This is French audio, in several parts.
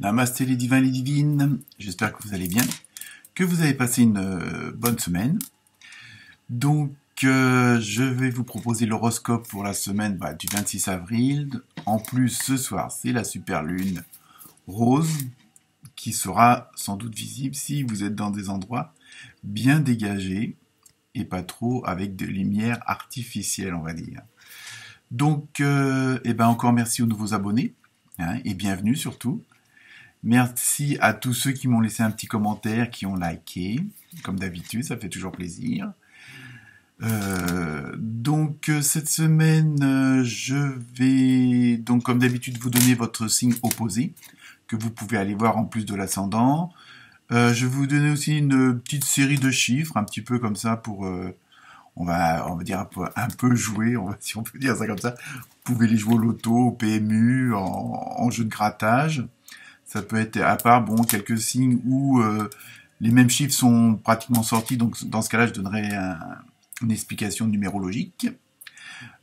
Namasté les divins et les divines, j'espère que vous allez bien, que vous avez passé une bonne semaine. Donc je vais vous proposer l'horoscope pour la semaine du 26 avril. En plus ce soir c'est la super lune rose qui sera sans doute visible si vous êtes dans des endroits bien dégagés et pas trop avec de lumière artificielle on va dire. Donc encore merci aux nouveaux abonnés et bienvenue surtout. Merci à tous ceux qui m'ont laissé un petit commentaire, qui ont liké, comme d'habitude, ça fait toujours plaisir. Cette semaine, je vais donc comme d'habitude vous donner votre signe opposé, que vous pouvez aller voir en plus de l'ascendant. Je vais vous donner aussi une petite série de chiffres, un petit peu comme ça pour, on va dire un peu jouer, si on peut dire ça comme ça. Vous pouvez les jouer au loto, au PMU, en jeu de grattage. Ça peut être, à part, quelques signes où les mêmes chiffres sont pratiquement sortis. Donc, dans ce cas-là, je donnerai une explication numérologique.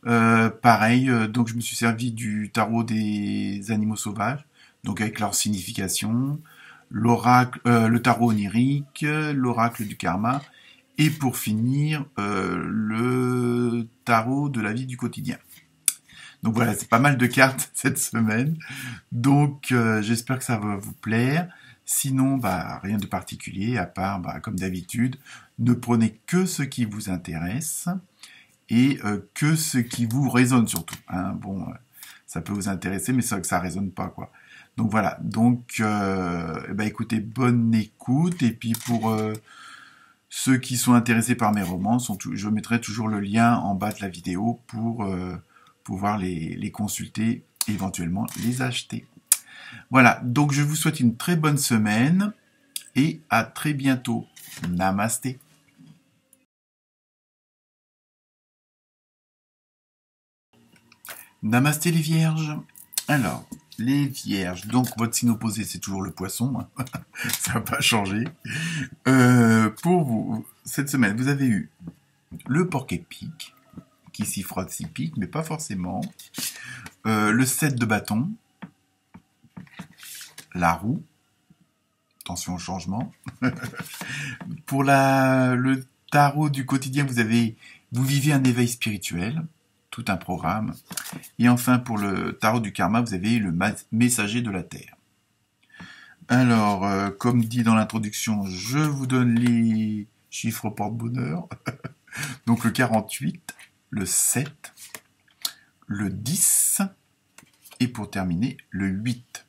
Pareil, donc je me suis servi du tarot des animaux sauvages, donc avec leur signification, l'oracle, le tarot onirique, l'oracle du karma, et pour finir, le tarot de la vie du quotidien. Donc voilà, c'est pas mal de cartes cette semaine. Donc j'espère que ça va vous plaire. Sinon, rien de particulier, à part, comme d'habitude, ne prenez que ce qui vous intéresse et que ce qui vous résonne surtout. Ça peut vous intéresser, mais c'est vrai que ça résonne pas, quoi. Donc voilà, écoutez, bonne écoute. Et puis pour ceux qui sont intéressés par mes romans, je mettrai toujours le lien en bas de la vidéo pour pouvoir les consulter, éventuellement les acheter. Voilà, donc je vous souhaite une très bonne semaine et à très bientôt. Namasté. Namasté les vierges. Alors, les vierges, donc votre signe opposé c'est toujours le poisson, ça n'a pas changé. Pour vous, cette semaine, vous avez eu le porc-épic, qui s'y frotte, s'y pique, mais pas forcément. Le 7 de bâton, la roue, attention au changement. Pour le tarot du quotidien, vous vivez un éveil spirituel, tout un programme. Et enfin, pour le tarot du karma, vous avez le messager de la terre. Alors, comme dit dans l'introduction, je vous donne les chiffres porte-bonheur. Donc le 48, le 7, le 10, et pour terminer, le 8.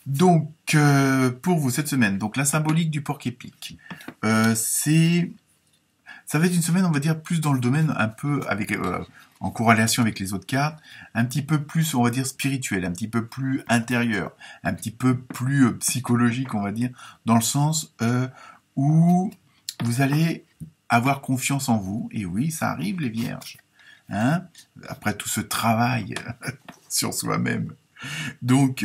Donc, pour vous, cette semaine, donc la symbolique du porc-épic, ça va être une semaine, on va dire, plus dans le domaine un peu en corrélation avec les autres cartes, un petit peu plus, on va dire, spirituel, un petit peu plus intérieur, un petit peu plus psychologique, on va dire, dans le sens où vous allez avoir confiance en vous. Et oui, ça arrive, les vierges. Après tout ce travail sur soi-même. Donc,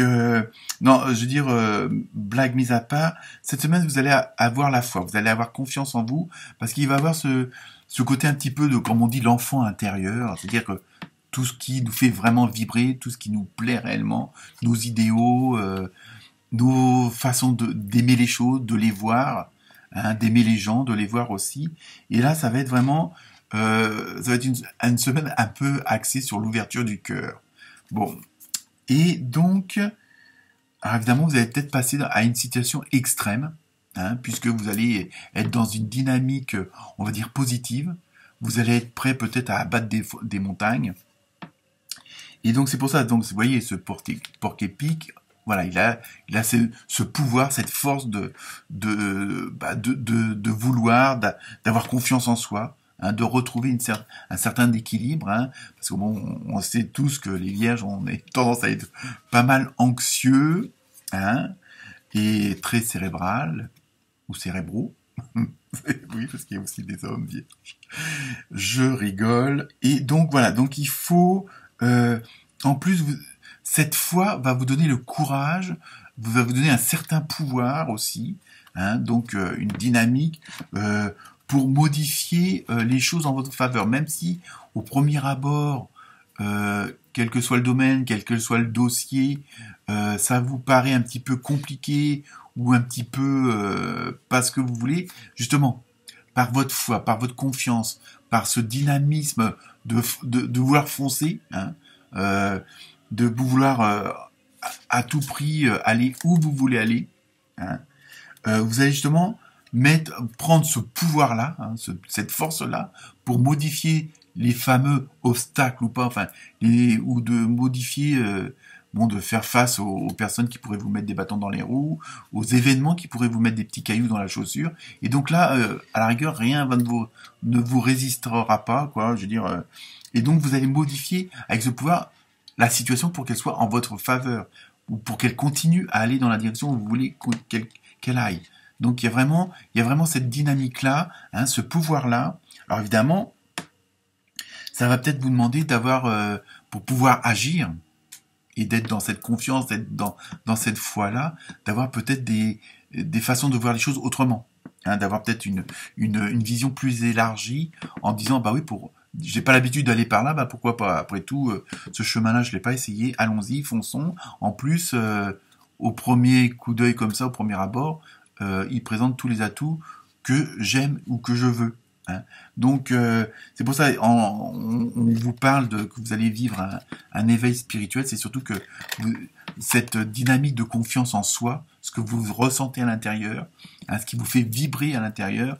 blague mise à part, cette semaine, vous allez avoir la foi, vous allez avoir confiance en vous, parce qu'il va y avoir ce côté un petit peu de, comme on dit, l'enfant intérieur, c'est-à-dire que tout ce qui nous fait vraiment vibrer, tout ce qui nous plaît réellement, nos idéaux, nos façons d'aimer les choses, de les voir, d'aimer les gens, de les voir aussi. Et là, ça va être vraiment, ça va être une semaine un peu axée sur l'ouverture du cœur. Bon. Et donc, alors évidemment, vous allez peut-être passer à une situation extrême, puisque vous allez être dans une dynamique, on va dire, positive. Vous allez être prêt peut-être à abattre des montagnes. Et donc, c'est pour ça, donc, vous voyez, ce porc-épic, voilà, il a ce pouvoir, cette force de vouloir, d'avoir confiance en soi, de retrouver un certain équilibre, parce que on sait tous que les vierges, on a tendance à être pas mal anxieux, et très cérébral, ou cérébraux. Oui, parce qu'il y a aussi des hommes vierges. Je rigole. Et donc, voilà, donc il faut, en plus, cette foi va vous donner le courage, va vous donner un certain pouvoir aussi, donc une dynamique, pour modifier les choses en votre faveur, même si au premier abord quel que soit le domaine, quel que soit le dossier, ça vous paraît un petit peu compliqué ou un petit peu pas ce que vous voulez, justement, par votre foi, par votre confiance, par ce dynamisme de vouloir foncer, hein, de vouloir à tout prix aller où vous voulez aller, hein, vous allez justement prendre ce pouvoir-là, hein, cette force-là, pour modifier les fameux obstacles ou pas, enfin, ou de modifier, de faire face aux personnes qui pourraient vous mettre des bâtons dans les roues, aux événements qui pourraient vous mettre des petits cailloux dans la chaussure. Et donc là, à la rigueur, rien ne vous résistera pas, quoi. Je veux dire, et donc vous allez modifier avec ce pouvoir la situation pour qu'elle soit en votre faveur ou pour qu'elle continue à aller dans la direction où vous voulez qu'elle aille. Donc il y a vraiment cette dynamique-là, hein, ce pouvoir-là. Alors évidemment, ça va peut-être vous demander d'avoir, pour pouvoir agir et d'être dans cette confiance, d'être dans cette foi-là, d'avoir peut-être des façons de voir les choses autrement, hein, d'avoir peut-être une vision plus élargie en disant bah oui, j'ai pas l'habitude d'aller par là, bah pourquoi pas. Après tout, ce chemin-là, je l'ai pas essayé. Allons-y, fonçons. En plus, au premier coup d'œil comme ça, au premier abord, il présente tous les atouts que j'aime ou que je veux. Hein. Donc c'est pour ça on vous parle que vous allez vivre un éveil spirituel. C'est surtout que cette dynamique de confiance en soi, ce que vous ressentez à l'intérieur, hein, ce qui vous fait vibrer à l'intérieur,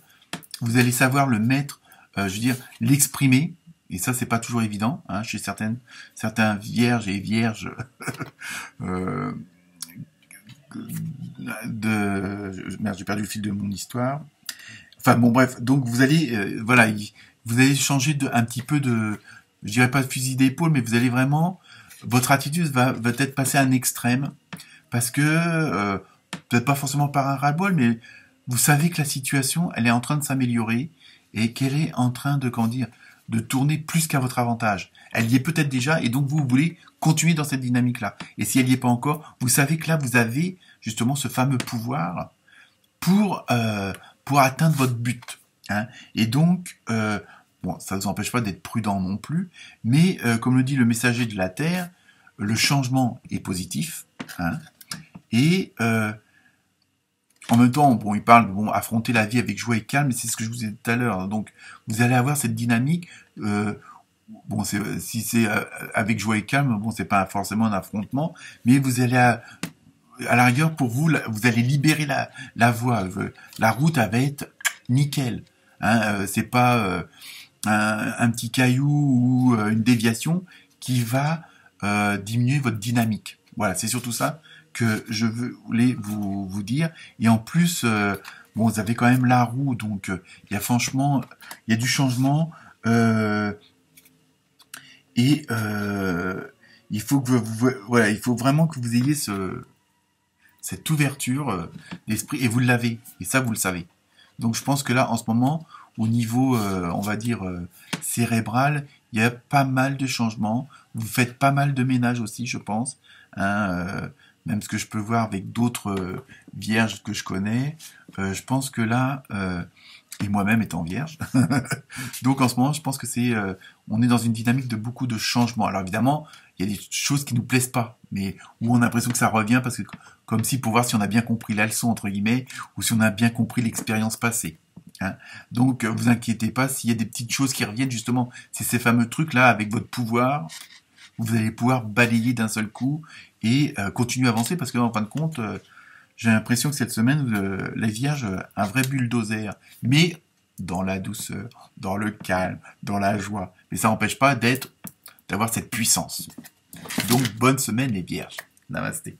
vous allez savoir le mettre, je veux dire l'exprimer. Et ça c'est pas toujours évident, hein, chez certains vierges et vierges merde, j'ai perdu le fil de mon histoire. Enfin bon bref, donc vous allez vous allez changer un petit peu je dirais pas de fusil d'épaule, mais vous allez vraiment, votre attitude va peut-être passer à un extrême parce que peut-être pas forcément par un ras-le-bol, mais vous savez que la situation elle est en train de s'améliorer et qu'elle est en train de tourner plus qu'à votre avantage. Elle y est peut-être déjà et donc vous voulez continuer dans cette dynamique-là. Et si elle y est pas encore, vous savez que là vous avez justement ce fameux pouvoir pour atteindre votre but. Hein. Et donc, ça ne vous empêche pas d'être prudent non plus, mais comme le dit le messager de la Terre, le changement est positif. Hein, et en même temps, il parle affronter la vie avec joie et calme, et c'est ce que je vous ai dit tout à l'heure. Donc, vous allez avoir cette dynamique. Si c'est avec joie et calme, c'est pas forcément un affrontement, mais vous allez à la rigueur, pour vous, vous allez libérer la voie. La route, elle va être nickel. Hein, c'est pas un petit caillou ou une déviation qui va diminuer votre dynamique. Voilà, c'est surtout ça que je voulais vous dire. Et en plus, vous avez quand même la roue, donc il y a du changement. Il faut il faut vraiment que vous ayez cette ouverture d'esprit, et vous l'avez, et ça vous le savez. Donc je pense que là, en ce moment, au niveau, on va dire, cérébral, il y a pas mal de changements. Vous faites pas mal de ménage aussi, je pense. Hein, même ce que je peux voir avec d'autres vierges que je connais. Je pense que là, et moi-même étant vierge, donc en ce moment, je pense que on est dans une dynamique de beaucoup de changements. Alors évidemment, il y a des choses qui nous plaisent pas, mais où on a l'impression que ça revient parce que comme si pour voir si on a bien compris la leçon entre guillemets ou si on a bien compris l'expérience passée. Hein. Donc vous inquiétez pas s'il y a des petites choses qui reviennent, justement, c'est ces fameux trucs là avec votre pouvoir, vous allez pouvoir balayer d'un seul coup et continuer à avancer parce que en fin de compte, j'ai l'impression que cette semaine, la Vierge, un vrai bulldozer, mais dans la douceur, dans le calme, dans la joie. Mais ça n'empêche pas d'avoir cette puissance. Donc bonne semaine les Vierges. Namasté.